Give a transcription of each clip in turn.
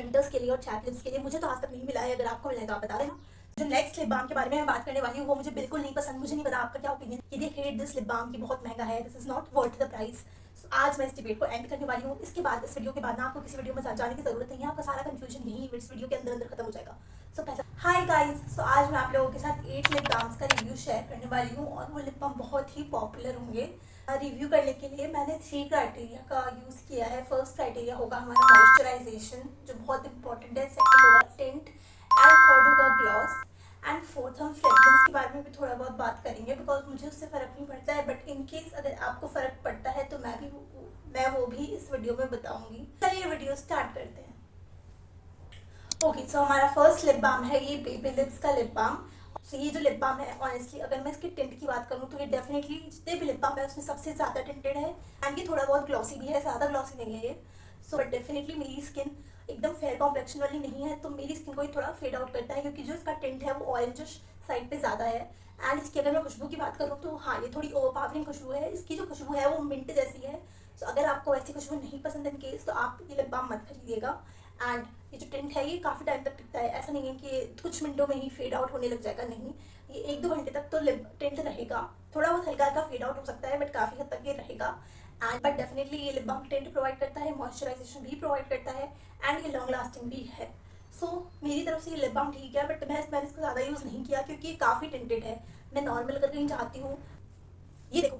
Winters के लिए और चैप लिप्स के लिए। मुझे तो आज तक नहीं मिला है, अगर आपको मिला है तो आप बता देना। जो नेक्स्ट लिप बाम के बारे में मैं बात करने वाली हूँ वो मुझे बिल्कुल नहीं पसंद। मुझे नहीं पता आपका क्या ओपिनियन। ये हेट दिस लिप बाम की बहुत महंगा है, this is not worth the price. आज मैं इस डिबेट को एंड करने वाली हूँ। इसके बाद इस वीडियो के बाद ना आपको किसी वीडियो में जाने की जरूरत नहीं है, आपका सारा कंफ्यूजन यही इस वीडियो के अंदर खत्म हो जाएगा। सो पहला हाय गाइस, सो आज मैं आप लोगों के साथ 8 लिप बाम्स का रिव्यू शेयर करने वाली हूँ और वो लिप बाम बहुत ही पॉपुलर होंगे। रिव्यू करने के लिए मैंने 3 क्राइटेरिया का यूज़ किया है। फर्स्ट क्राइटेरिया होगा हमारा मॉइस्चराइजेशन, जो बहुत इंपॉर्टेंट है। सेकंड होगा टिंट एंड थर्ड होगा ग्लॉस एंड फोर्थ हम फ्रेग्रेंस के बारे में भी थोड़ा बहुत बात करेंगे, बिकॉज मुझे उससे फ़र्क नहीं पड़ता है, बट इन केस अगर आपको फ़र्क पड़ता है तो मैं वो भी इस वीडियो में बताऊंगी। चलिए वीडियो स्टार्ट करते हैं। ओके, सो हमारा फर्स्ट लिप बाम है ये बेबी लिप्स का लिप बाम। तो ये जो लिप बाम है ऑनेस्टली अगर मैं इसकी टिंट की बात करूँ तो ये डेफिनेटली जितने भी लिप बाम है उसमें सबसे ज़्यादा टिंटेड है एंड ये थोड़ा बहुत ग्लॉसी भी है, ज़्यादा ग्लॉसी नहीं है ये। सो बट डेफिनेटली मेरी स्किन एकदम फेयर कॉम्प्लेक्शन वाली नहीं है, तो मेरी स्किन को ये थोड़ा फेड आउट करता है क्योंकि जो इसका टिंट है वो ऑरेंजिश साइड पे ज़्यादा है। एंड इसकी अगर मैं खुशबू की बात करूँ तो हाँ, ये थोड़ी ओवरपावरिंग खुशबू है। इसकी जो खुशबू है वो मिंट जैसी है। सो अगर आपको ऐसी खुशबू नहीं पसंद इन केस तो आप ये लिप बाम मत खरीदिएगा। एंड ये जो टिंट है ये काफ़ी टाइम तक टिकता है, ऐसा नहीं है कि कुछ मिनटों में ही फेड आउट होने लग जाएगा, नहीं, ये 1-2 घंटे तक तो लिप टिंट रहेगा। थोड़ा बहुत हल्का हल्का फेड आउट हो सकता है बट काफ़ी हद तक ये रहेगा। एंड बट डेफिनेटली ये लिप बाम टिंट प्रोवाइड करता है, मॉइस्चराइजेशन भी प्रोवाइड करता है एंड ये लॉन्ग लास्टिंग भी है। सो मेरी तरफ से ये लिप बाम ठीक है, बट मैंने इसको ज़्यादा यूज़ नहीं किया क्योंकि ये काफ़ी टिंटेड है। मैं नॉर्मल अगर कहीं चाहती हूँ, ये देखो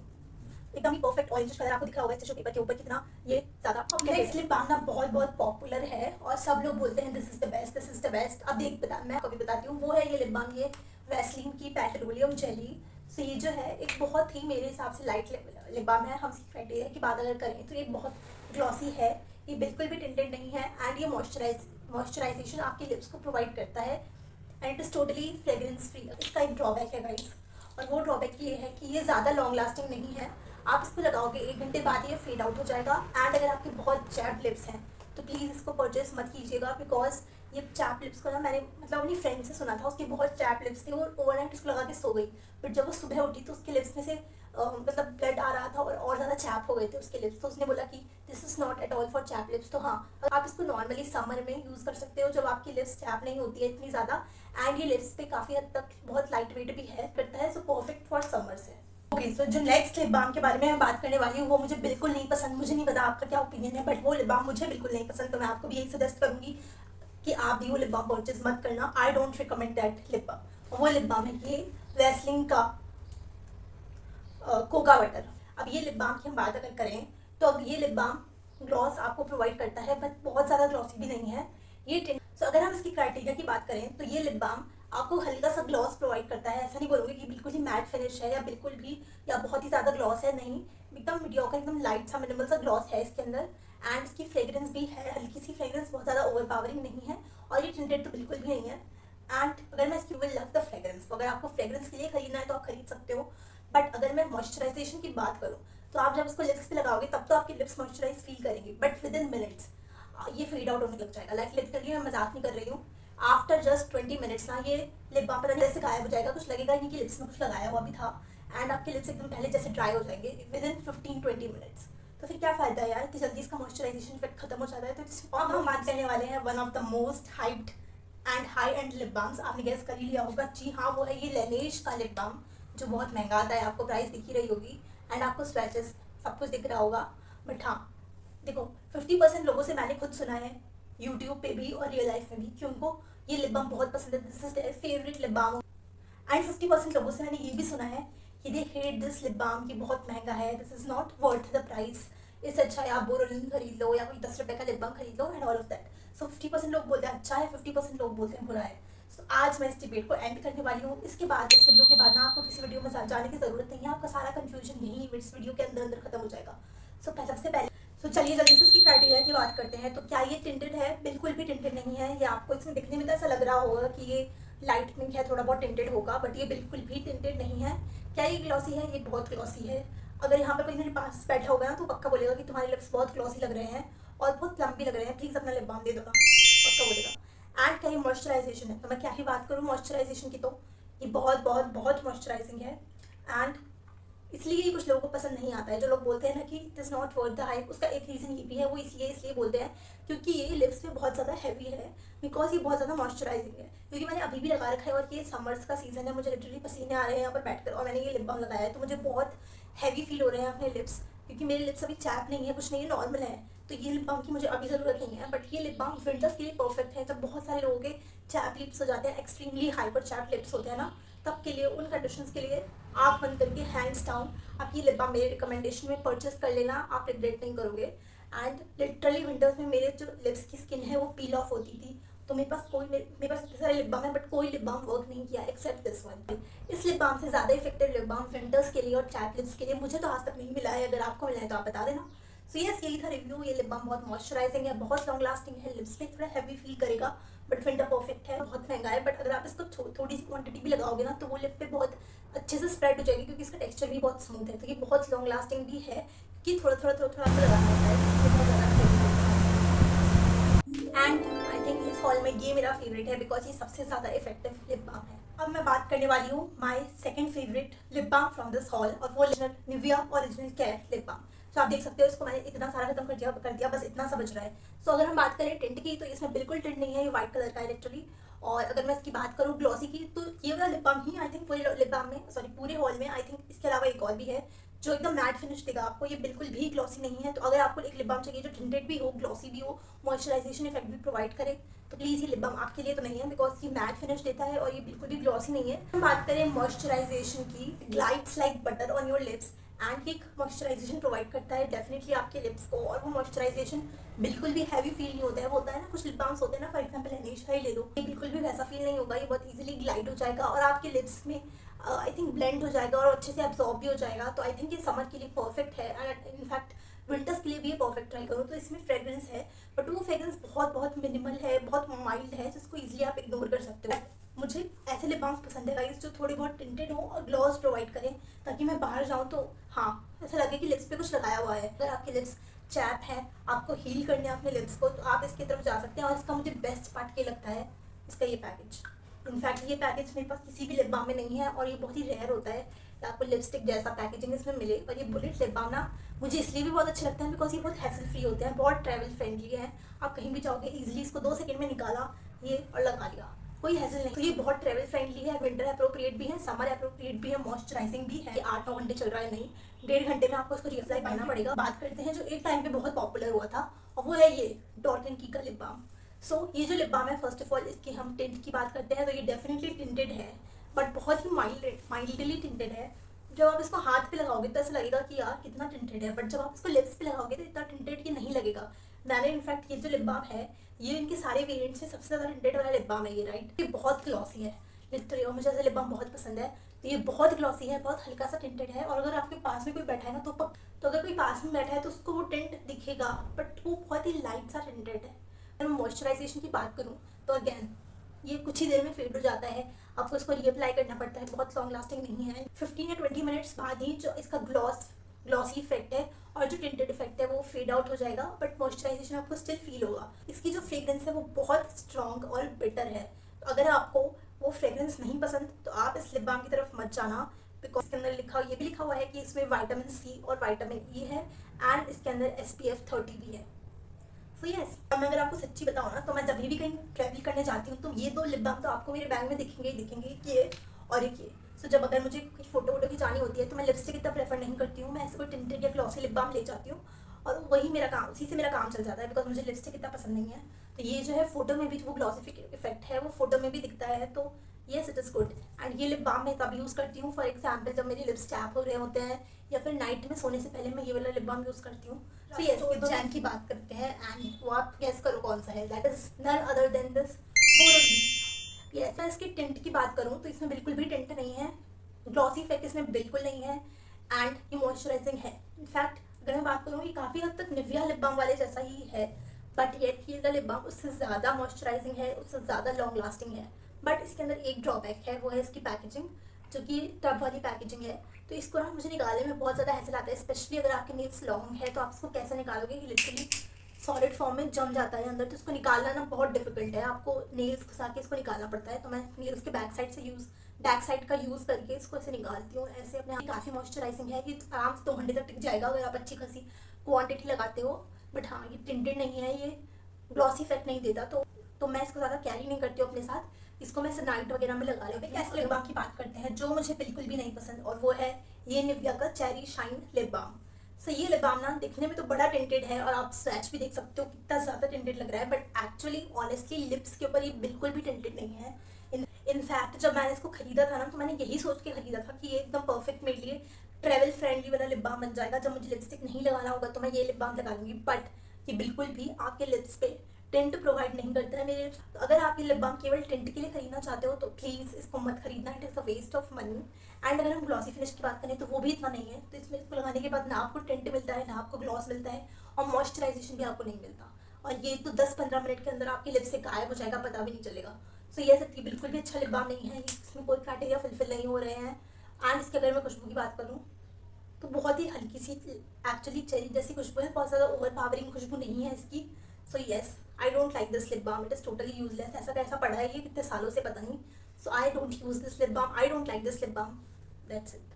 एकदम ही परफेक्ट ऑरेंज कलर आपको दिख रहा होगा टिश्यू पेपर के ऊपर कितना ये ज़्यादा। नेक्स्ट लिप बाम ना बहुत बहुत पॉपुलर है और सब लोग बोलते हैं this is the best, this is the best. अब मैं कभी बताती हूँ, वो है ये लिप बाम, ये वैसलीन की पेट्रोलियम जेली। सो ये जो है एक बहुत ही मेरे हिसाब से लाइट लिप बाम है। हम इसकी क्राइटेरिया की बात अगर करें तो ये बहुत ग्लॉसी है, ये बिल्कुल भी टिंटेड नहीं है एंड ये मॉइस्चराइजेशन आपके लिप्स को प्रोवाइड करता है and it is totally fragrance free. इसका एक ड्रॉबैक है गाइस, और वो ड्रॉबैक ये है कि ये ज़्यादा लॉन्ग लास्टिंग नहीं है। आप इसको लगाओगे 1 घंटे बाद ये फेड आउट हो जाएगा। एंड अगर आपके बहुत चैप लिप्स हैं तो प्लीज़ इसको परचेस मत कीजिएगा, बिकॉज ये चैप लिप्स को ना मैंने मतलब अपनी फ्रेंड से सुना था, उसके बहुत चैप लिप्स थे और ओवरनाइट इसको लगा के सो गई, बट जब वो सुबह उठी तो उसके लिप्स में से मतलब ब्लड आ रहा था और ज़्यादा चैप हो गए थे उसके लिप्स। तो उसने बोला कि this is not at all for chap lips. तो हाँ, आप इसको नॉर्मली समर में यूज़ कर सकते हो जब आपकी लिप्स चैप नहीं होती है इतनी ज़्यादा, एंड ये लिप्स पे काफ़ी हद तक बहुत लाइट वेट भी है करता है। सो परफेक्ट फॉर समर्स है। ओके, सो जो नेक्स्ट लिप बाम के बारे में मैं बात करने वाली हूँ वो मुझे बिल्कुल नहीं पसंद। मुझे नहीं पता आपका क्या ओपिनियन है, बट वो लिप बाम मुझे बिल्कुल नहीं पसंद। तो मैं आपको भी यही सजेस्ट करूँगी कि आप भी वो लिप बाम परचेज मत करना। I don't recommend that lip balm. वो लिप बाम है ये वैसलीन का कोका बटर। अब ये लिप बाम की हम बात अगर करें तो अब ये लिप बाम ग्लॉस आपको प्रोवाइड करता है, बट बहुत ज़्यादा ग्लॉसी भी नहीं है ये टिंट। सो अगर हम इसकी क्राइटेरिया की बात करें तो ये लिप बाम आपको हल्का सा ग्लॉस प्रोवाइड करता है। ऐसा नहीं बोलूँगी कि बिल्कुल ही मैट फिनिश है या बिल्कुल भी या बहुत ही ज़्यादा ग्लॉस है, नहीं, एकदम मीडियोकर, एकदम लाइट सा मिनिमल सा ग्लॉस है इसके अंदर। एंड इसकी फ्रेग्रेंस भी है, हल्की सी फ्रेग्रेंस, बहुत ज़्यादा ओवरपावरिंग नहीं है और ये टिंटेड तो बिल्कुल भी नहीं है। एंड अगर मैं इसकी विल लव द फ्रेग्रेंस, तो अगर आपको फ्रेग्रेंस के लिए खरीदना है तो आप खरीद सकते हो। बट अगर मैं मॉइस्चराइजेशन की बात करूँ तो आप जब इसको लिप्स पे लगाओगे तब तो आपके लिप्स मॉइस्चराइज फील करेंगे, बट विद इन मिनट्स ये फेड आउट होने लग जाएगा। लाइक लिटरली मैं मजाक नहीं कर रही हूँ, आफ्टर जस्ट 20 मिनट्स ना ये लिप बाम पता नहीं कैसे गायब हो जाएगा, कुछ लगेगा नहीं कि लिप्स में कुछ लगाया हुआ भी था। एंड आपके लिप्स एकदम पहले जैसे ड्राई हो जाएंगे विद इन 15-20 मिनट्स। तो फिर क्या फ़ायदा है यार कि जल्दी इसका मॉइस्चराइजेशन इफेक्ट खत्म हो जाता है। तो अब हम बात करने वाले हैं one of the most hyped and high and lip balms. आपने गेस कर ही लिया होगा, जी हाँ, वो है ये लेनेश का लिप बाम, जो बहुत महंगा आता है। आपको प्राइस दिख ही रही होगी एंड आपको स्वैचेस सब कुछ दिख रहा होगा। बट हाँ देखो, 50% लोगों से मैंने खुद सुना है यूट्यूब पे भी और रियल लाइफ में भी कि उनको ये लिप बाम बहुत पसंद है, this is their favourite lip balm. And 50% लोगों से मैंने ये भी सुना है कि they hate this lip balm, कि बहुत महंगा है, this is not worth the price, इससे अच्छा है आप बोरोलिन खरीद लो या कोई 10 रुपये का लिप बाम खरीद लो एंड ऑल ऑफ दैट। सो 50% लोग बोलते हैं अच्छा है, 50% लोग बोलते हैं बुरा है। सो आज मैं इस डिबेट को एंड करने वाली हूँ। इसके बाद इस वीडियो के बाद ना आपको किसी वीडियो में जाने की जरूरत नहीं है, आपका सारा कंफ्यूजन यही इस वीडियो के अंदर खत्म हो जाएगा। सो सबसे पहले तो चलिए जल्दी से इसकी क्राइटेरिया की बात करते हैं। तो क्या ये टिंटेड है? बिल्कुल भी टिंटेड नहीं है। ये आपको इसमें दिखने में तो ऐसा लग रहा होगा कि ये लाइट पिंक है, थोड़ा बहुत टिंटेड होगा, बट ये बिल्कुल भी टिंटेड नहीं है। क्या ये ग्लॉसी है? ये बहुत ग्लॉसी है। अगर यहाँ पर कोई मेरे पास बैठा होगा ना तो पक्का बोलेगा कि तुम्हारे लिप्स बहुत ग्लॉसी लग रहे हैं और बहुत लंबी लग रहे हैं, प्लीज़ अपना लिप बाम दे दो ना, पक्का बोलेगा। एंड क्या ये मॉइस्चराइजेशन है? तो मैं क्या ही बात करूँ मॉइस्चराइजेशन की, तो ये बहुत बहुत बहुत मॉइस्चराइजिंग है एंड इसलिए ही कुछ लोगों को पसंद नहीं आता है। जो लोग बोलते हैं ना कि it is not worth the hype, उसका एक रीज़न ये भी है, वो इसलिए बोलते हैं क्योंकि ये लिप्स में बहुत ज़्यादा हैवी है, बिकॉज ये बहुत ज़्यादा मॉइस्चराइजिंग है। क्योंकि मैंने अभी भी लगा रखा है और ये समर्स का सीज़न है, मुझे लिटरली पसीने आ रहे हैं यहाँ पर बैठकर, और मैंने ये लिप बाम लगाया है तो मुझे बहुत हैवी फील हो रहे हैं अपने लिप्स, क्योंकि मेरे लिप्स अभी चैप नहीं है, कुछ नहीं है, नॉर्मल है। तो ये लिप बाम की मुझे अभी ज़रूरत नहीं है, बट ये लिप बाम विंटर्स के लिए परफेक्ट है, जब बहुत सारे लोगों के चैप लिप्स हो जाते हैं, एक्सट्रीमली हाइपर चैप लिप्स होते हैं ना, तब के लिए, उन कंडीशंस के लिए आँख बंद करके हैंड्स डाउन आप ये लिप बाम मेरे रिकमेंडेशन में परचेस कर लेना, आप रिग्रेट नहीं करोगे। एंड लिटरली विंटर्स में मेरे जो लिप्स की स्किन है वो पील ऑफ होती थी, तो मेरे पास इतने सारे लिप बाम है, बट कोई लिप बाम वर्क नहीं किया एक्सेप्ट दिस वन। इस लिप बाम से ज़्यादा इफेक्टिव लिप बाम विंटर्स के लिए और चैप लिप्स के लिए मुझे तो आज तक नहीं मिला है, अगर आपको मिला है तो आप बता देना। सो यस, यही था रिव्यू। ये लिप बाम बहुत मॉइस्चराइजिंग है, बहुत लॉन्ग लास्टिंग है, लिप्स पे थोड़ा हैवी फील करेगा, बट विंटर परफेक्ट है, बहुत महंगा है, बट अगर आप इसको थोड़ी सी क्वांटिटी भी लगाओगे ना तो वो लिप पे बहुत अच्छे से स्प्रेड हो जाएगी, क्योंकि इसका टेक्सचर भी बहुत स्मूथ है, तो ये बहुत लॉन्ग लास्टिंग भी है, कि थोड़ा आपको लगाना होता है, बहुत ज़्यादा एंड आई थिंक इस हॉल में ये मेरा फेवरेट है, बिकॉज ये सबसे ज़्यादा इफेक्टिव लिप बाम है। अब मैं बात करने वाली हूँ my second favourite lip balm from this haul, और वो Nivea original care lip balm. तो आप देख सकते हो इसको मैंने इतना सारा खत्म कर दिया, बस इतना सा बच रहा है। सो अगर हम बात करें टिंट की, तो इसमें बिल्कुल टिंट नहीं है, ये व्हाइट कलर का है लिटरली। और अगर मैं इसकी बात करूँ ग्लॉसी की, तो ये वाला लिप बाम ही आई थिंक पूरे लिप बाम में, सॉरी पूरे हॉल में, आई थिंक इसके अलावा एक और भी है जो एकदम मैट फिनिश देगा आपको, ये बिल्कुल भी ग्लॉसी नहीं है। तो अगर आपको एक लिप बाम चाहिए जो टिंटेड भी हो, ग्लॉसी भी हो, मॉइस्चराइजेशन इफेक्ट भी प्रोवाइड करे, तो प्लीज़ ये लिप बाम आपके लिए तो नहीं है, बिकॉज ये मैट फिनिश देता है और ये बिल्कुल भी ग्लॉसी नहीं है। हम बात करें मॉइस्चराइजेशन की, glides like butter on your lips and एक मॉइस्चराइजेशन प्रोवाइड करता है डेफिनेटली आपके लिप्स को, और वो मॉइस्चराइजेशन बिल्कुल भी हैवी फील नहीं होता है। वो होता है ना कुछ लिप बाम्स होते हैं ना, फॉर एग्जांपल Laneige का ही ले लो, ये बिल्कुल भी वैसा फील नहीं होगा, ये बहुत इजीली ग्लाइड हो जाएगा और आपके लिप्स में आई थिंक ब्लेंड हो जाएगा और अच्छे से एब्जॉर्ब भी हो जाएगा। तो आई थिंक ये समर के लिए परफेक्ट है, एंड इनफैक्ट विंटर्स के लिए भी ये परफेक्ट ट्राई करो। तो इसमें फ्रेग्रेंस है, बट वो फ्रेग्रेंस बहुत मिनिमल है, बहुत माइल्ड है, जिसको ईजिली आप इग्नोर कर सकते हो। मुझे ऐसे लिप बाम्स पसंद है गाइस जो थोड़े बहुत टिंटेड हो और ग्लॉस प्रोवाइड करें, ताकि मैं बाहर जाऊँ तो हाँ ऐसा लगे कि लिप्स पे कुछ लगाया हुआ है। अगर आपके लिप्स चैप है, आपको हील करने हैं अपने लिप्स को, तो आप इसकी तरफ जा सकते हैं। और इसका मुझे बेस्ट पार्ट ये लगता है, इसका ये पैकेज। इनफैक्ट ये पैकेज मेरे पास किसी भी लिप बाम में नहीं है, और ये बहुत ही रेयर होता है कि आपको लिपस्टिक जैसा पैकेजिंग इसमें मिले। और ये बुलेट लिप बाम ना मुझे इसलिए भी बहुत अच्छे लगते हैं, बिकॉज ये बहुत हैसल फ्री होते हैं, बहुत ट्रैवल फ्रेंडली है। आप कहीं भी जाओगे ईजिली इसको 2 सेकंड में निकाला ये और लगा लिया, कोई हैसल नहीं। तो ये बहुत ट्रैवल फ्रेंडली है, विंटर अप्रोप्रिएट भी है, समर अप्रोप्रिएट भी है, मॉइस्चराइजिंग भी है। 8-9 घंटे चल रहा है, नहीं 1.5 घंटे में आपको इसको रिअप्लाई करना पड़ेगा। बात करते हैं जो एक टाइम पे बहुत पॉपुलर हुआ था, और वो है ये डॉट एंड की का लिप बाम। सो ये जो लिप बाम है, फर्स्ट ऑफ ऑल इसकी हम टिंट की बात करते हैं तो ये डेफिनेटली टिंटेड है, बट बहुत ही माइल्डली टिंटेड है। जब आप इसको हाथ पे लगाओगे तो ऐसा लगेगा कि यार कितना टिंटेड है, बट जब आप इसको लिप्स पे लगाओगे तो इतना टिंटेड ये नहीं लगेगा। मैंने इनफैक्ट ये जो लिप बाम है, ये इनके सारे वेरिएंट्स में सबसे ज़्यादा टिंटेड वाला लिप बाम है ये, राइट। ये बहुत ग्लॉसी है लिटरली, और मुझे ऐसा लिप बाम बहुत पसंद है। तो ये बहुत ग्लॉसी है, बहुत हल्का सा टिंटेड है, और अगर आपके पास में कोई बैठा है ना तो अगर कोई पास में बैठा है तो उसको वो टिंट दिखेगा, बट वो बहुत ही लाइट सा टिंटेड है। अगर मैं मॉइस्चराइजेशन की बात करूँ तो अगैन ये कुछ ही देर में फेड हो जाता है, आपको इसको रीअप्लाई करना पड़ता है, बहुत लॉन्ग लास्टिंग नहीं है। 15 या 20 मिनट्स बाद ही जो इसका ग्लॉसी इफेक्ट है और जो टिंटेड इफेक्ट है वो फेड आउट हो जाएगा, बट मॉइस्चराइजेशन आपको स्टिल फील होगा। इसकी जो फ्रेग्रेंस है वो बहुत स्ट्रॉन्ग और बिटर है, तो अगर आपको वो फ्रेग्रेंस नहीं पसंद तो आप इस लिप बाम की तरफ मत जाना, बिकॉज इसके अंदर ये भी लिखा हुआ है कि इसमें विटामिन सी और विटामिन ई है, एंड इसके अंदर SPF 30 भी है। सो यस, अब मैं अगर आपको सच्ची बताऊँ ना, तो मैं जब भी कहीं ट्रैवल करने जाती हूँ तो ये 2 लिप बाम तो आपको मेरे बैग में दिखेंगे ही दिखेंगे, ये और एक ये। सो जब अगर मुझे कोई फोटो खिंचानी होती है तो मैं लिपस्टिक इतना प्रेफर नहीं करती हूँ, मैं ऐसे कोई टिंटेड या ग्लॉसी लिप बाम ले जाती हूँ, और वही मेरा काम, उसी से मेरा काम चल जाता है, बिकॉज मुझे लिपस्टिक इतना पसंद नहीं है। तो ये जो है फोटो में भी जो ग्लॉसी इफेक्ट है वो फोटो में भी दिखता है, तो yes it is good. And ये लिप बाम मैं तब यूज़ करती हूँ, फॉर एग्जाम्पल जब मेरे लिप्स चैप हो रहे होते हैं, या फिर नाइट में सोने से पहले मैं ये वाला लिप बाम यूज़ करती हूँ। तो येस, जैन की बात करते हैं, एंड वो आप गेस करो कौन सा है, that is none other than this Boroline. Yes, मैं इसकी टिंट की बात करूँ तो इसमें बिल्कुल भी टिंट नहीं है, ग्लॉसी इफेक्ट इसमें बिल्कुल नहीं है, एंड ये मॉइस्चराइजिंग है। इनफैक्ट अगर मैं बात करूँ, ये काफ़ी हद तक निविया लिप बाम वाले जैसा ही है, बट येट ये लिप बाम उससे ज़्यादा मॉइस्चराइजिंग है, उससे ज़्यादा लॉन्ग लास्टिंग है। बट इसके अंदर एक ड्रॉबैक है, वो है इसकी पैकेजिंग, जो कि टब वाली पैकेजिंग है। तो इसको ना मुझे निकालने में बहुत ज़्यादा हैसल आता है, स्पेशली अगर आपके नेल्स लॉन्ग है तो आप इसको कैसे निकालोगे कि लिटरली सॉलिड फॉर्म में जम जाता है अंदर, तो इसको निकालना ना बहुत डिफिकल्ट है, आपको नेल्स घुसा के इसको निकालना पड़ता है। तो मैं नेल्स के बैक साइड का यूज़ करके इसको ऐसे निकालती हूँ। ऐसे अपने आप काफ़ी मॉइस्चराइजिंग है, ये आराम से 2 घंटे तक टिक जाएगा अगर आप अच्छी खासी क्वांटिटी लगाते हो। बट हाँ, ये टिंटेड नहीं है, ये ग्लॉसी इफेक्ट नहीं देता, तो मैं इसको ज़्यादा कैरी नहीं करती हूँ अपने साथ। इसको मैं नाइट वगैरह में लगा लेती हूँ। ऐसे लिप बाम की बात करते हैं जो मुझे बिल्कुल भी नहीं पसंद, और वो है ये निविया का चेरी शाइन लिप बाम। सो ये लिप बाम ना दिखने में तो बड़ा टिंटेड है, और आप स्वैच भी देख सकते हो कितना ज़्यादा टिंटेड लग रहा है, बट एक्चुअली ऑनेस्टली लिप्स के ऊपर ये बिल्कुल भी टिंटेड नहीं है। इनफैक्ट जब मैंने इसको खरीदा था ना, तो मैंने यही सोच के खरीदा था कि ये एकदम परफेक्ट मेरे लिए ट्रैवल फ्रेंडली वाला लिप बाम बन जाएगा। जब मुझे लिपस्टिक नहीं लगाना होगा तो मैं ये लिप बाम लगा लूँगी, बट ये बिल्कुल भी आपके लिप्स पे टिंट प्रोवाइड नहीं करता है मेरे लिप्स। तो अगर आप ये लिप बाम केवल टिंट के लिए खरीदना चाहते हो तो प्लीज़ इसको मत खरीदना, it is a waste of money. And अगर हम ग्लॉसी फिनिश की बात करें तो वो भी इतना नहीं है, तो इसमें इसको लगाने के बाद ना आपको टिंट मिलता है, ना आपको ग्लॉस मिलता है, और मॉइस्चराइजेशन भी आपको नहीं मिलता, और ये तो 10-15 मिनट के अंदर आपके लिप से गायब हो जाएगा, पता भी नहीं चलेगा। सो ये सच्ची बिल्कुल भी अच्छा लिप बाम नहीं है, इसमें कोई क्राइटेरिया फुलफिल नहीं हो रहे हैं। एंड इसके अगर मैं खुशबू की बात करूँ तो बहुत ही हल्की सी एक्चुअली चेरी जैसी खुशबू है, बहुत ज़्यादा ओवर पावरिंग खुशबू नहीं है इसकी। So yes, I don't like this lip balm, it is totally useless. ऐसा कैसा पड़ा है ये कितने सालों से, पता नहीं। So I don't use this lip balm, I don't like this lip balm, that's it.